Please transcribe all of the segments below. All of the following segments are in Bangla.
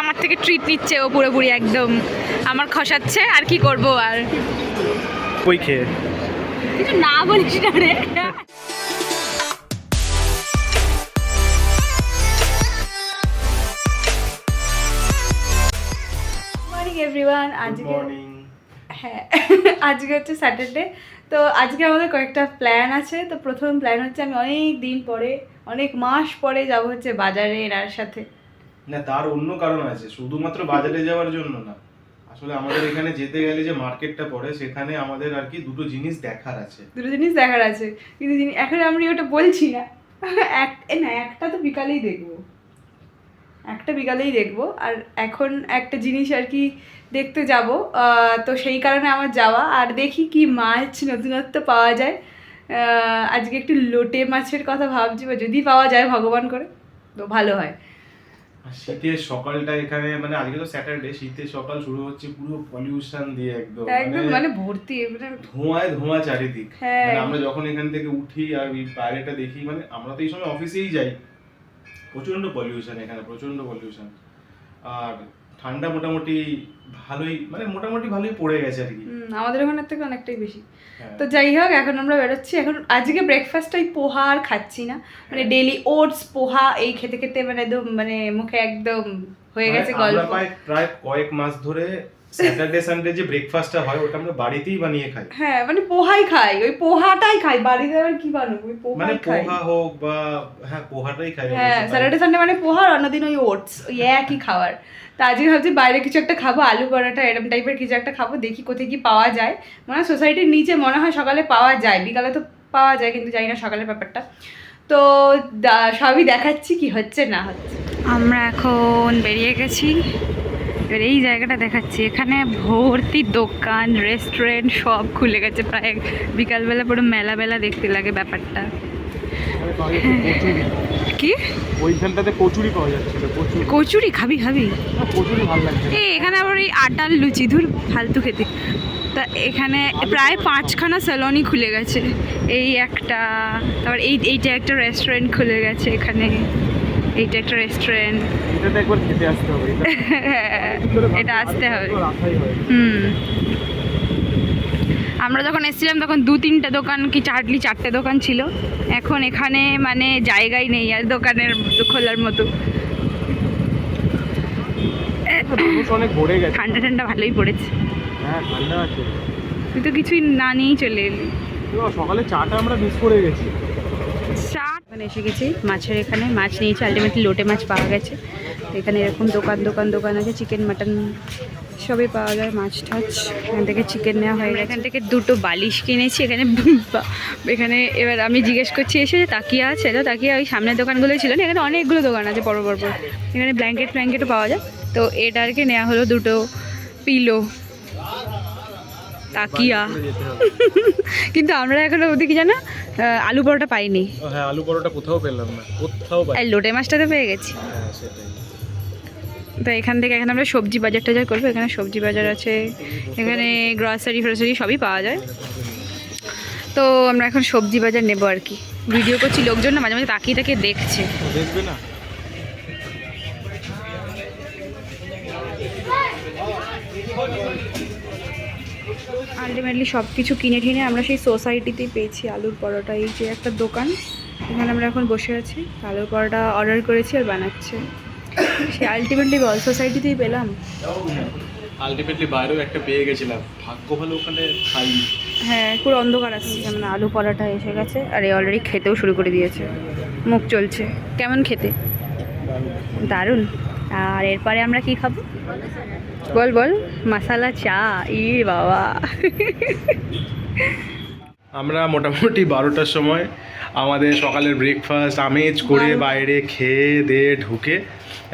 আমার থেকে ট্রিট নিচ্ছে ও পুরোপুরি একদম আমার খসাচ্ছে। আর কি করব আর কই খেয়ে কিছু না বলিস না রে। Morning everyone. আজকে হ্যাঁ আজকে হচ্ছে স্যাটারডে। তো আজকে আমাদের কয়েকটা প্ল্যান আছে। তো প্রথম প্ল্যান হচ্ছে আমি অনেক দিন পরে অনেক মাস পরে যাব হচ্ছে বাজারে এনার সাথে। না, তার অন্য কারণ আছে, শুধুমাত্র বাজারে যাওয়ার জন্য না। আসলে আমাদের এখানে যেতে গেলে যে মার্কেটটা পড়ে সেখানে আমাদের আর কি দুটো জিনিস দেখার আছে। কিন্তু এখন আমি ওটা বলছি না। একটা তো বিকালেই দেখবো আর এখন একটা জিনিস আর কি দেখতে যাব। তো সেই কারণে আমার যাওয়া। আর দেখি কি মাছ নতুনত্ব পাওয়া যায়। আজকে একটু লোটে মাছের কথা ভাবছি, বা যদি পাওয়া যায় ভগবান করে তো ভালো হয়। শীতের সকালটা এখানে মানে আজকে তো স্যাটারডে, শীতের সকাল শুরু হচ্ছে পুরো পলিউশন দিয়ে একদম মানে ভর্তি, ধোঁয়া চারিদিক। মানে আমরা যখন এখান থেকে উঠি আর বাইরেটা দেখি, মানে আমরা তো এই সময় অফিসেই যাই, প্রচন্ড পলিউশন এখানে, প্রচন্ড পলিউশন। আর ঠান্ডা মোটামুটি ভালোই পড়ে গেছে আর কি, আমাদের ওখানের থেকে অনেকটাই বেশি। তো যাই হোক, এখন আমরা বেরোচ্ছি। এখন আজকে ব্রেকফাস্টে পোহা আর খাচ্ছি না, মানে ডেলি ওটস পোহা এই খেতে খেতে মানে একদম মানে মুখে একদম হয়ে গেছে গল্প। প্রায় কয়েক মাস ধরে স্যাটারডে সানডে যে ব্রেকফাস্টটা হয় ওটা আমরা বাড়িতেই বানিয়ে খাই। হ্যাঁ, মানে পোহাই খাই, ওই পোহাটাই খাই বাড়িতে। আর কি বানাবো, ওই মানে পোহাই খাই। পোহা হোক বা পোহাটাই খাই। হ্যাঁ, স্যাটারডে সানডে মানে পোহা, আর অন্যদিন ওই ওটস, ওই একই খাবার। তো আজকে ভাবছি বাইরে কিছু একটা খাবো, আলু পরোটা এরকম টাইপের কিছু একটা খাবো। দেখি কোথায় কি পাওয়া যায়। মনে হয় সোসাইটির নিচে মনে হয় সকালে পাওয়া যায়, বিকালে তো পাওয়া যায়, কিন্তু জানি না সকালের ব্যাপারটা। তো সবই দেখাচ্ছি কি হচ্ছে না হচ্ছে। আমরা এখন বেরিয়ে গেছি। এবার এই জায়গাটা দেখাচ্ছি, এখানে ভর্তি দোকান রেস্টুরেন্ট সব খুলে গেছে প্রায়। বিকালবেলা পুরো মেলা দেখতে লাগে ব্যাপারটা। কি ওইখানটাতে কচুরি পাওয়া যাচ্ছে। কচুরি খাবি? কচুরি ভালো লাগছে। এখানে আবার এই আটার লুচি, ধুর ফালতু খেতে। তা এখানে প্রায় 5খানা স্যালনই খুলে গেছে। এই একটা, তারপর এইটা একটা রেস্টুরেন্ট খুলে গেছে এখানে। এইটা একটা রেস্টুরেন্ট, এটাতে একবার খেতে আসতে হবে। এটা আসতে হবে। আমরা যখন এসেছিলাম তখন 2-3টে দোকান কি 4টে দোকান ছিল। এখন এখানে মানে জায়গাই নেই আর দোকানের খোলার মতো। ঠান্ডা ভালোই পড়েছে। হ্যাঁ, ঠান্ডা আছে। তুই তো কিছুই না নিয়েই চলে এলি। সকালে চাটা আমরা মিস করে গেছি। এখানে এসে গেছি মাছের, এখানে মাছ নিয়েছি। আলটিমেটলি লোটে মাছ পাওয়া গেছে। এখানে এরকম দোকান আছে, চিকেন মাটন সবই পাওয়া যায়, মাছ টাছ। এখান থেকে চিকেন নেওয়া হয়ে গেছে। এখান থেকে 2টো বালিশ কিনেছি এখানে এবার আমি জিজ্ঞেস করছি এসে যে তাকিয়া আছে, তো তাকিয়া ওই সামনের দোকানগুলোই ছিল না, এখানে অনেকগুলো দোকান আছে বড়। এখানে ব্ল্যাঙ্কেটও পাওয়া যায়। তো এটা আর কি নেওয়া হলো, 2টো পিলো তাকিয়া। কিন্তু আমরা এখনো ওদিকে জানা আলু পরোটা পাইনি। হ্যাঁ, আলু পরোটা কোথাও পেলাম না, লোটে মাছটাতে পেয়ে গেছি। তো এখান থেকে এখানে আমরা সবজি বাজার টাজার করবো। এখানে সবজি বাজার আছে, এখানে গ্রসারি ফ্রসারি সবই পাওয়া যায়। তো আমরা এখন সবজি বাজার নেবো আর কি। ভিডিও করছি, লোকজন না মাঝে মাঝে তাকিয়ে দেখছে। দেখবে না? আলটিমেটলি সব কিছু কিনে টিনে আমরা সেই সোসাইটিতেই পেয়েছি আলুর পরোটা। এই যে একটা দোকান, এখানে আমরা এখন বসে আছি, আলুর পরোটা অর্ডার করেছি আর বানাচ্ছে। সে আলটিমেটলি গল সোসাইটিতেই পেলাম। আলটিমেটলি বাইরেও একটা পেয়ে গেছিলাম, ভাগ্য ভালো ওখানে খাইনি। হ্যাঁ, পুরো অন্ধকার আসছে। যেমন আলু পরোটা এসে গেছে, আর এই অলরেডি খেতেও শুরু করে দিয়েছে, মুখ চলছে। কেমন খেতে? দারুণ। আর এরপরে আমরা কি খাবো বল? মশালা চা। ই বাবা। আমরা মোটামুটি 12টার সময় আমাদের সকালের ব্রেকফাস্ট আমেজ করে বাইরে খেয়ে দিয়ে ঢুকে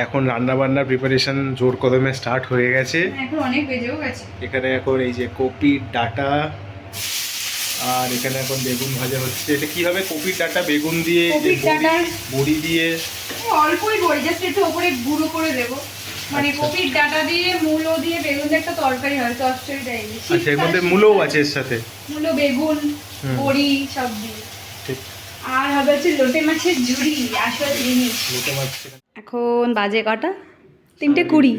এখন রান্নাবান্নার প্রিপারেশন জোর কদমে স্টার্ট হয়ে গেছে। এখন অনেক বেজেও গেছে। এখানে এখন এই যে কপির ডাঁটা, আর এখানে এখন বেগুন ভাজা হচ্ছে। এটা কি হবে? কপির ডাঁটা বেগুন দিয়ে, বড়ি দিয়ে, অল্পই বড়ি, জাস্ট একটু উপরে গুঁড়ো করে দেবো। মানে কপির ডাঁটা দিয়ে মূলো দিয়ে বেগুন দিয়ে একটা তরকারি হয়, চচ্চড়ি টাইপের। আচ্ছা, এর মধ্যে মূলোও আছে এর সাথে? মূলো, বেগুন, বড়ি সব দিয়ে। আর হবে হচ্ছে লোটে মাছের ঝুড়ি, আসল জিনিস। এখন বাজে কটা? 3:20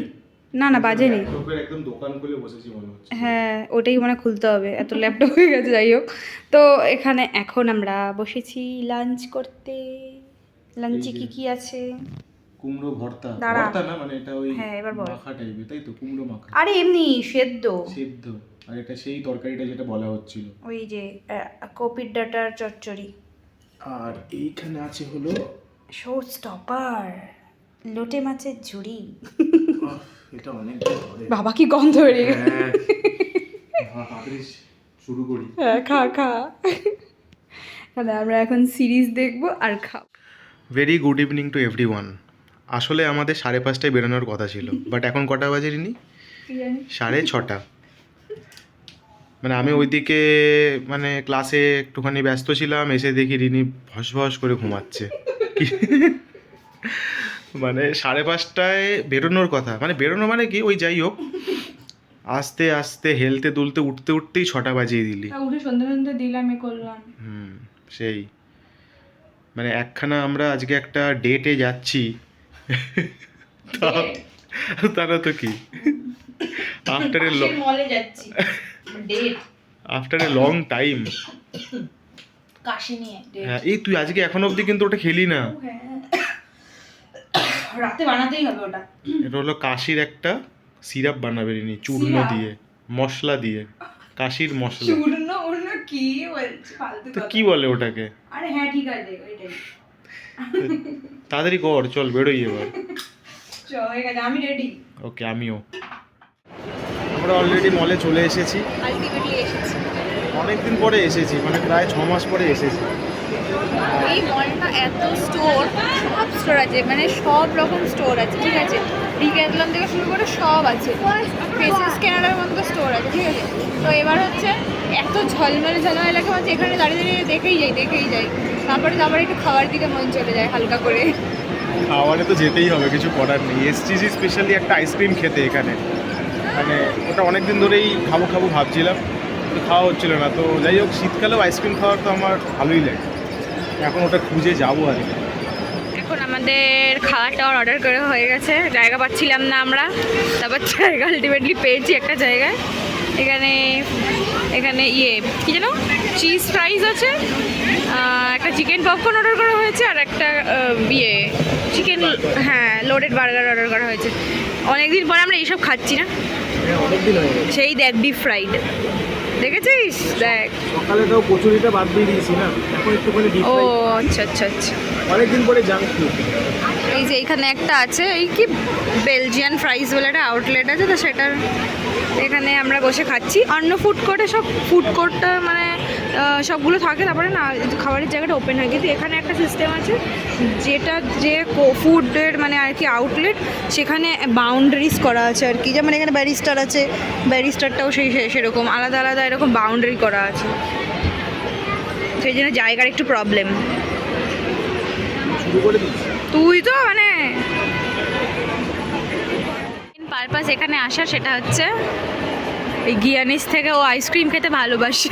না বাজেনি। ল্যাপটপের একদম দোকান খুলে বসেছি মনে হচ্ছে। হ্যাঁ ওটাই মানে খুলতে হবে, এত ল্যাপটপ হয়ে গেছে। যাই হোক, তো এখানে এখন আমরা বসেছি লাঞ্চ করতে। লাঞ্চে কি কি আছে? কুমড়ো ভর্তা। দাঁড়া। ভর্তা না মানে এটা ওই হ্যাঁ, এবার বল। মাখা টাইপের, তাই তো? কুমড়ো মাখা। আরে এমনি সেদ্ধ। সেদ্ধ। আর এটা সেই তরকারিটা যেটা বলা হচ্ছিল, ওই যে কপির ডাটার চচ্চড়ি। আর এইখানে আছে হলো শো স্টপার, লোটে মাছের ঝুড়ি। এটা অনেক দিন ধরে। বাবা কি গন্ধ বেরিয়ে গেল। তাড়াতাড়ি শুরু করি। হ্যাঁ খা খা। তাহলে আমরা এখন সিরিজ দেখবো আর খাও। Very good evening to everyone. আসলে আমাদের 5:30টায় বেরোনোর কথা ছিল, বাট এখন কটা বাজে রিনি? 6:30। মানে আমি ওইদিকে মানে ক্লাসে একটুখানি ব্যস্ত ছিলাম, এসে দেখি রিনি ভস ভস করে ঘুমাচ্ছে। মানে 5:30টায় বেরোনোর কথা, মানে বেরোনো মানে কি ওই যাই হোক, আস্তে আস্তে হেলতে দুলতে উঠতে উঠতেই 6টা বাজিয়ে দিলি। উঠে সন্ধ্যা সন্ধ্যা দিলাম, করলাম। সেই মানে একখানা আমরা আজকে একটা ডেটে যাচ্ছি, তারা তো কি আফটার এ লং টাইম কাশি নিয়ে। হ্যাঁ, এই তুই আজকে এখনো অবধি কিন্তু ওটা খেলি না। রাতে বানাতেই হবে ওটা। এটা হলো কাশির একটা সিরাপ বানাবে রিনি, চূর্ণ দিয়ে, মশলা দিয়ে, কাশির মশলা। চূর্ণ অন্য কি বলছিস ফালতু তো কথা। কি বলে ওটাকে? আরে হ্যাঁ ঠিক আছে ওইটাই। তাড়াতাড়ি কর, চল বেরোই এবার। চল হয়ে গেছে, আমি রেডি। ওকে, আমিও। আমরা অলরেডি মলে চলে এসেছি। আলটিমেটলি এসেছি। অনেকদিন পরে এসেছি, মানে প্রায় 6 মাস পরে এসেছি। এই মলটা এত স্টোর, সব স্টোর আছে, মানে সব রকম স্টোর আছে, ঠিক আছে? ডিক্যাথলন থেকে শুরু করে সব আছে, ফেসেস কেনারের মতো স্টোর আছে, ঠিক আছে? তো এবার হচ্ছে এত ঝলমলে ঝলমলে লাগে, মানে এখানে দাঁড়িয়ে দাঁড়িয়ে দেখেই যাই। তারপরে একটু খাওয়ার দিকে মন চলে যায় হালকা করে। খাওয়ারে তো যেতেই হবে, কিছু করার নেই। এসেছি স্পেশালি একটা আইসক্রিম খেতে এখানে, মানে ওটা অনেক দিন ধরেই খাবো ভাবছিলাম, কিন্তু খাওয়া হচ্ছিল না। তো যাই হোক, শীতকালেও আইসক্রিম খাওয়ার তো আমার ভালোই লাগে, এখন ওটা খুঁজে যাবো আর কি। এখন আমাদের খাওয়াটা অর্ডার করে হয়ে গেছে, জায়গা পাচ্ছিলাম না আমরা, তারপর জায়গা আলটিমেটলি পেয়েছি একটা জায়গায়। এখানে কি যেন চিজ ফ্রাইজ আছে, একটা চিকেন পপকর্ন অর্ডার করা হয়েছে, আর একটা চিকেন, হ্যাঁ, লোডেড বার্গার অর্ডার করা হয়েছে। অনেকদিন পরে আমরা এইসব খাচ্ছি না, সেই দেখ ডিপ ফ্রাইড, দেখেছিস? দেখ সকালে তো কচুরিটা বাদ দিয়ে দিয়েছি না, এখন একটুখানি ডিপ ও ফ্রাই। আচ্ছা। অনেকদিন পরে জাঙ্ক ফুড। এই যে এখানে একটা আছে, এই কি বেলজিয়ান ফ্রাইজ বলে একটা আউটলেট আছে, তো সেটার এখানে আমরা বসে খাচ্ছি। অন্য ফুড কোর্টে সব ফুড কোর্টটা মানে সবগুলো থাকে, তারপরে না খাবারের জায়গাটা ওপেন হয়, কিন্তু এখানে একটা সিস্টেম আছে যেটা যে ফুডের মানে আর কি আউটলেট, সেখানে বাউন্ডারিজ করা আছে আর কি, যেমন এখানে ব্যারিস্টার আছে, ব্যারিস্টারটাও সেরকম আলাদা আলাদা এরকম বাউন্ডারি করা আছে, সেই জন্য জায়গার একটু প্রবলেম। তুই তো মানে পারপাস এখানে আসার সেটা হচ্ছে এই গিয়ানিস থেকে ও আইসক্রিম খেতে ভালোবাসে।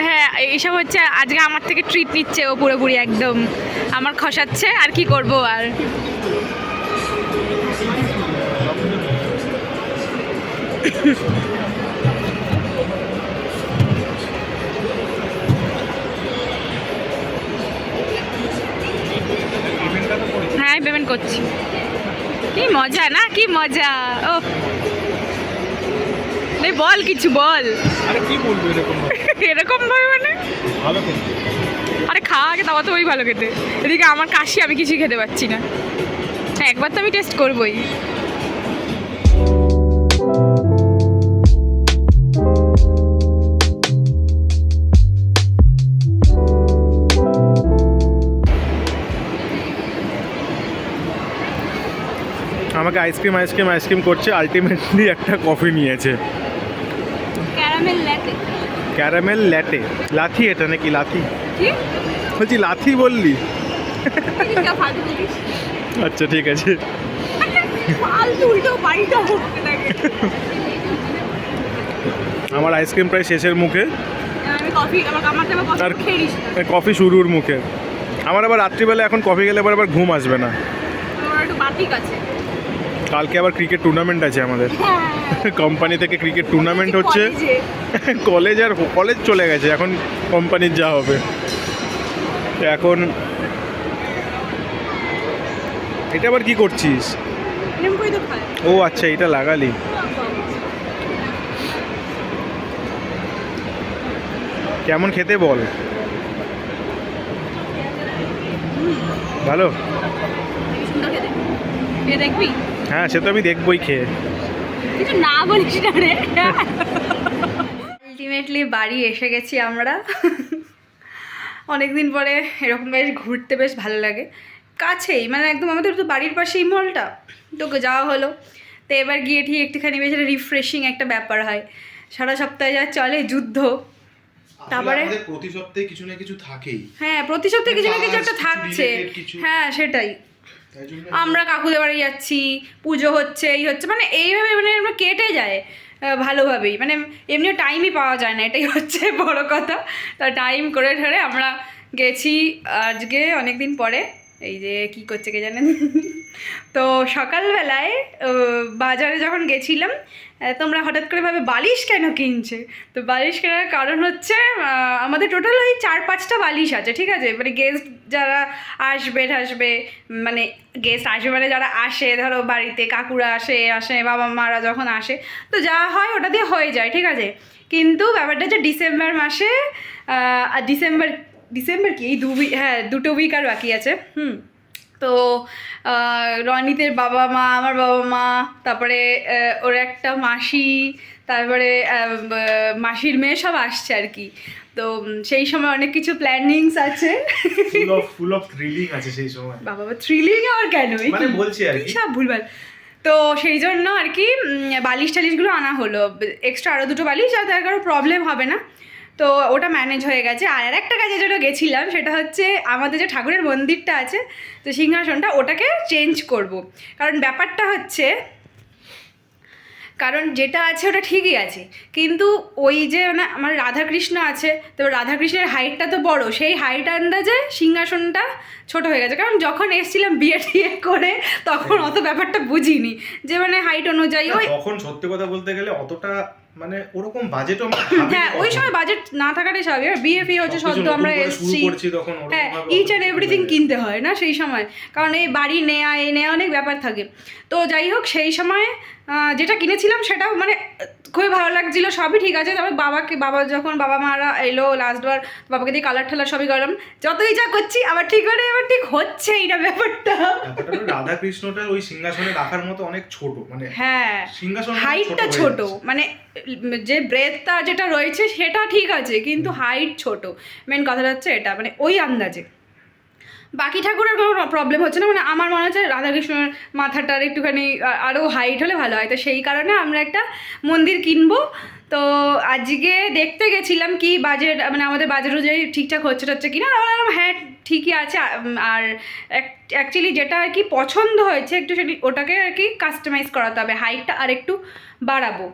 হ্যাঁ, এইসব হচ্ছে আজকে আমার থেকে ট্রিট নিচ্ছে ও পুরোপুরি, একদম আমার খসাচ্ছে, আর কি করব আর। হ্যাঁ, পেমেন্ট করছি। কি মজা না, কি মজা! ও বল, কিছু বল। আরে কি বলবো এরকম ভাবে মানে ভালো খেতে। আরে খাওয়া আগে, তাও তো ওই ভালো খেতে। এদিকে আমার কাশি, আমি কিছুই খেতে পারছি না। হ্যাঁ, একবার তো আমি টেস্ট করবোই। আমাকে আইসক্রিম করছে, আলটিমেটলি একটা কফি নিয়েছে, ক্যারামেল ল্যাটে। লাথি এটা নাকি? লাথি বলছি, লাথি বললি? আচ্ছা ঠিক আছে। আমার আইসক্রিম প্রায় শেষের মুখে, আর কফি শুরুর মুখে। আমার আবার রাত্রিবেলা এখন কফি খেলে আবার ঘুম আসবে না। একটু বাতিক আছে। কালকে আবার ক্রিকেট টুর্নামেন্ট আছে আমাদের, কোম্পানি থেকে ক্রিকেট টুর্নামেন্ট হচ্ছে। কলেজ চলে গেছে, এখন কোম্পানির যা হবে। তো এখন এটা আবার কি করছিস? ও আচ্ছা, এটা লাগালি। কেমন খেতে বল? ভালো? দেখবি? হ্যাঁ, সে তো আমি দেখবই খেয়ে। কিছু না বলিস না রে। আলটিমেটলি বাড়ি এসে গেছি আমরা। অনেকদিন পরে এরকম বেশ ঘুরতে বেশ ভালো লাগে, কাছেই মানে একদম আমাদের তো বাড়ির পাশেই মলটা, তো যাওয়া হলো। তো এবার গিয়ে ঠিক একটুখানি বেশ রিফ্রেশিং একটা ব্যাপার হয়। সারা সপ্তাহে যা চলে যুদ্ধ, তারপরে প্রতি সপ্তাহে কিছু না কিছু থাকেই। হ্যাঁ, প্রতি সপ্তাহে কিছু না কিছু একটা থাকছে। হ্যাঁ সেটাই, আমরা কাকুদের বাড়ি যাচ্ছি, পুজো হচ্ছে, এই হচ্ছে, মানে এইভাবে মানে আমরা কেটে যায় ভালোভাবেই, মানে এমনিও টাইমই পাওয়া যায় না, এটাই হচ্ছে বড় কথা। তা টাইম করে ধরে আমরা গেছি আজকে অনেক দিন পরে। এই যে কি করছে কে জানেন। তো সকালবেলায় বাজারে যখন গেছিলাম, তোমরা হঠাৎ করে ভাবে বালিশ কেন কিনছে? তো বালিশ কেনার কারণ হচ্ছে আমাদের টোটাল ওই 4-5টা বালিশ আছে, ঠিক আছে? মানে গেস্ট যারা আসবে মানে গেস্ট আসবে মানে যারা আসে ধরো বাড়িতে, কাকুরা আসে বাবা মারা যখন আসে, তো যা হয় ওটা দিয়ে হয়ে যায়, ঠিক আছে? কিন্তু ব্যাপারটা হচ্ছে ডিসেম্বর মাসে, ডিসেম্বর কি এই 2 উইক আর বাকি আছে। তো রনিতের বাবা মা, আমার বাবা মা, তারপরে ওর একটা মাসি, তারপরে মাসির মেয়ে সব আসছে আর কি। তো সেই সময় অনেক কিছু প্ল্যানিংস আছে, ফুল অফ থ্রিলিং আছে সেই সময়। বাবা থ্রিলিং আর কেন, মানে বলছি আর কি সব ভুলভাল। তো সেই জন্য আর কি বালিশ টালিশগুলো আনা হলো, এক্সট্রা আরও 2টো বালিশ, আর তার কারো প্রবলেম হবে না। তো ওটা ম্যানেজ হয়ে গেছে। আর একটা কাজে যেটা গেছিলাম সেটা হচ্ছে আমাদের যে ঠাকুরের মন্দিরটা আছে, তো সিংহাসনটা ওটাকে চেঞ্জ করব। কারণ ব্যাপারটা হচ্ছে, কারণ যেটা আছে ওটা ঠিকই আছে, কিন্তু ওই যে মানে আমার রাধাকৃষ্ণ আছে, তো রাধাকৃষ্ণের হাইটটা তো বড়, সেই হাইট আন্দাজে সিংহাসনটা ছোট হয়ে গেছে। কারণ যখন এসেছিলাম বিয়ে টিয়ে করে তখন অত ব্যাপারটা বুঝিনি যে মানে হাইট অনুযায়ী ওই, তখন সত্যি কথা বলতে গেলে অতটা মানে ওরকম বাজেটও হ্যাঁ ওই সময় বাজেট না থাকাটাই স্বাভাবিক। বিয়ে ফিয়ে হচ্ছে সদ্য আমরা এসেছি, হ্যাঁ ইচ অ্যান্ড এভরিথিং কিনতে হয় না সেই সময়, কারণ এই বাড়ি নেওয়া অনেক ব্যাপার থাকে। তো যাই হোক, সেই সময় যেটা কিনেছিলাম সেটাও মানে খুবই ভালো লাগছিলো, সবই ঠিক আছে। তারপর বাবা যখন বাবা মারা এলো লাস্টবার, বাবাকে দিয়ে কালার ঠালার সবই করলাম, যতই যা করছি আবার ঠিক করে এবার ঠিক হচ্ছেই না ব্যাপারটা। রাধা কৃষ্ণটা ওই সিংহাসনে রাখার মতো অনেক ছোট, মানে হ্যাঁ সিংহাসন হাইটটা ছোট, মানে যে ব্রেথটা যেটা রয়েছে সেটা ঠিক আছে, কিন্তু হাইট ছোট, মেন কথাটা হচ্ছে এটা, মানে ওই আন্দাজে। বাকি ঠাকুরের কোনো প্রবলেম হচ্ছে না, মানে আমার মনে হচ্ছে রাধাকৃষ্ণের মাথাটার একটুখানি আরও হাইট হলে ভালো হয়। তো সেই কারণে আমরা একটা মন্দির কিনবো। তো আজকে দেখতে গেছিলাম কি বাজেট, মানে আমাদের বাজেট অনুযায়ী ঠিকঠাক হচ্ছে কিনা। হ্যাঁ ঠিকই আছে। আর অ্যাকচুয়ালি যেটা আর কি পছন্দ হয়েছে একটু সেটি, ওটাকে আর কি কাস্টমাইজ করাতে হবে, হাইটটা আর একটু বাড়াবো।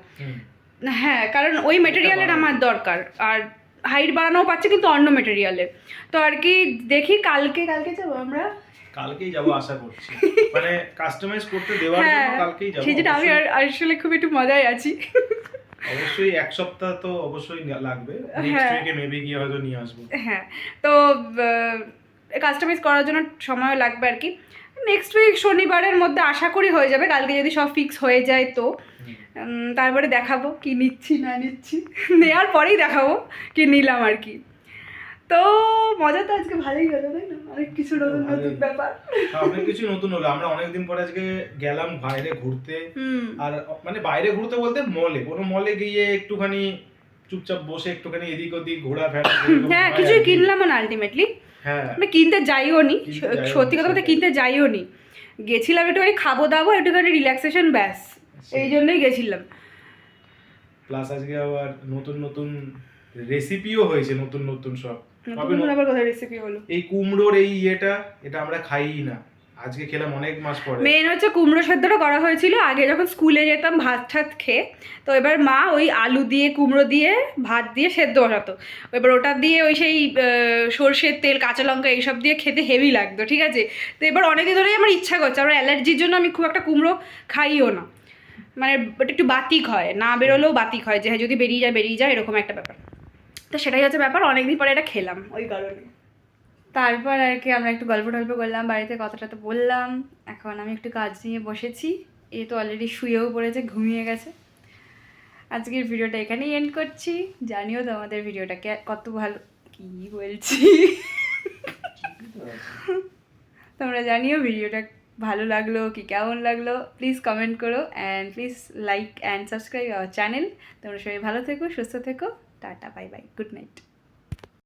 হ্যাঁ, কারণ ওই মেটেরিয়ালের আমার দরকার, আর হাইট বাড়ানোও পাচ্ছে কিন্তু অন্য মেটেরিয়ালের। তো আর কি দেখি কালকে যাবো আমরা, কালকেই যাবো আশা করছি, মানে কাস্টমাইজ করতে দেওয়ার জন্য কালকেই যাবো। সেই যেটা আমি আসলে খুব একটু মজায় আছি। অবশ্যই 1 সপ্তাহ তো অবশ্যই লাগবে, নেক্সট উইকে মেবি গিয়ে হয়তো নিয়ে আসবো। হ্যাঁ, তো কাস্টমাইজ করার জন্য সময় লাগবে আর কি। নেক্সট উইক শনিবারের মধ্যে আশা করি হয়ে যাবে, কালকে যদি সব ফিক্স হয়ে যায় তো তারপরে দেখাবো কি নিচ্ছি না নিচ্ছি, নেওয়ার পরেই দেখাবো কি নিলাম আর কি। তো মজা তো আজকে ভালোই হলো, তাই না? অনেক কিছু নতুন ব্যাপার, অনেক কিছু নতুন হলো। আমরা অনেকদিন পর আজকে গেলাম বাইরে ঘুরতে, আর মানে বাইরে ঘুরতে বলতে কোনো মলে গিয়ে একটুখানি চুপচাপ বসে একটুখানি এদিক ওদিক ঘোরাফেরা, হ্যাঁ কিছুই কিনলাম না আলটিমেটলি। হ্যাঁ মানে কিনতে যাইও নি, সত্যি কথা বলতে কিনতে যাইও নি, গেছিলাম একটুখানি খাবো দাবো, একটুখানি রিল্যাক্সেশন, ব্যাস এই জন্যই গেছিলাম। প্লাস আজকে আবার নতুন রেসিপিও হয়েছে, নতুন সব। আবার কোথায় রেসিপি হলো? এই কুমড়োর এই এটা আমরা খাইই না, আজকে খেলাম অনেক মাস পরে। মেন হচ্ছে কুমড়ো সেদ্ধটা করা হয়েছিল আগে যখন স্কুলে যেতাম ভাত ঠাত খেয়ে, তো এবার মা ওই আলু দিয়ে কুমড়ো দিয়ে ভাত দিয়ে সেদ্ধ বসাতো, এবার ওটা দিয়ে ওই সেই সর্ষের তেল কাঁচা লঙ্কা এইসব দিয়ে খেতে হেভি লাগতো, ঠিক আছে। তো এবার অনেকদিন ধরেই আমার ইচ্ছা করছে, আমার অ্যালার্জির জন্য আমি খুব একটা কুমড়ো খাইও না, মানে ওটা একটু বাতিক হয়, না বেরোলেও বাতিক হয়, যে হ্যাঁ যদি বেরিয়ে যায় এরকম একটা ব্যাপার। তো সেটাই হচ্ছে ব্যাপার, অনেকদিন পরে এটা খেলাম ওই কারণে। তারপর আর কি আমরা একটু গল্প টল্প করলাম, বাড়িতে কথাটা তো বললাম, এখন আমি একটু কাজ নিয়ে বসেছি, এ তো অলরেডি শুয়েও পড়েছে, ঘুমিয়ে গেছে। আজকের ভিডিওটা এখানেই এন্ড করছি, জানিও তোমাদের ভিডিওটাকে কত ভালো, কি বলছি তোমরা জানিও ভিডিওটা ভালো লাগলো কি কেমন লাগলো, প্লিজ কমেন্ট করো and please like and subscribe our channel. তোমরা সবাই ভালো থেকো, সুস্থ থেকো, tata, bye bye, good night.